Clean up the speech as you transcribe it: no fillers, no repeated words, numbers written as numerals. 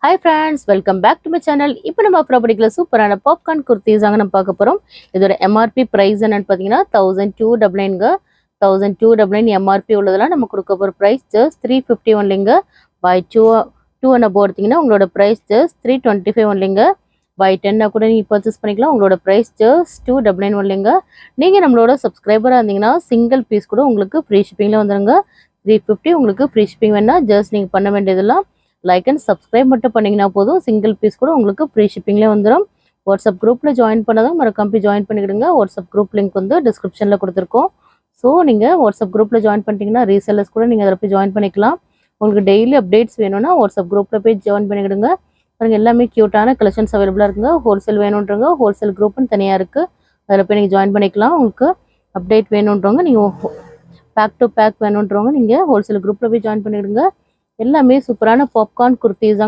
Hi friends, welcome back to my channel. இப்போ நம்ம ப்ராப்பர்ட்டிக்குள்ள சூப்பரான பாப்கார்ன் குர்த்திஸ் ஆங்க நம்ம பார்க்க போறோம். இதோட MRP பிரைஸ் என்னன்னு பாத்தீங்கன்னா 1299ங்க. 1299 MRP உள்ளதெல்லாம் நம்ம கொடுக்க போற price just 350 ஒன்லிங்க. Buy 2 and above எடுத்தீங்கன்னா உங்களோட பிரைஸ் just 325 ஒன்லிங்க. Buy 10 கூட நீங்க பர்ச்சேஸ் பண்ணிக்கலாம். உங்களோட பிரைஸ் just 299 ஒன்லிங்க. நீங்க நம்மளோட சப்ஸ்கிரைபரா இருந்தீங்கன்னா சிங்கிள் பீஸ் கூட உங்களுக்கு ஃப்ரீ ஷிப்பிங்ல வந்துருங்க. 350 உங்களுக்கு ஃப்ரீ ஷிப்பிங் வேணா ஜஸ்ட் நீங்க பண்ண வேண்டியதெல்லாம் லைக் அண்ட் சப்ஸ்கிரைப் மட்டும் பண்ணிங்கன்னா போதும். சிங்கிள் பீஸ் கூட உங்களுக்கு ஃப்ரீ ஷிப்பிங்லேயே வந்துடும். வாட்ஸ்அப் குரூப்பில் ஜாயின் பண்ணதும் மறக்காம ஜாயின் பண்ணிக்கிடுங்க. வாட்ஸ்அப் குரூப் லிங்க் வந்து டிஸ்கிரிப்ஷனில் கொடுத்துருக்கோம். ஸோ நீங்கள் வாட்ஸ்அப் குரூப்பில் ஜாயின் பண்ணிட்டீங்கன்னா ரீசெல்லர்ஸ் கூட நீங்கள் அதில் போய் ஜாயின் பண்ணிக்கலாம். உங்களுக்கு டெய்லி அப்டேட்ஸ் வேணும்னா வாட்ஸ்அப் குரூப்பில் போய் ஜாயின் பண்ணிக்கிடுங்க. பாருங்கள் எல்லாமே க்யூட்டான கலெக்ஷன்ஸ் அவைலபிளாக இருக்குங்க. ஹோல்சேல் வேணுன்றவங்க ஹோல்சேல் குரூப்னு தனியாக இருக்குது. அதில் போய் நீங்கள் ஜாயின் பண்ணிக்கலாம். உங்களுக்கு அப்டேட் வேணுன்றவங்க நீங்கள் பேக் டு பேக் வேணுன்றவங்க நீங்கள் ஹோல்சேல் குரூப்பில் போய் ஜாயின் பண்ணிக்கிடுங்க. எல்லாமே சூப்பரான பாப்கார்ன் குர்த்திஸ்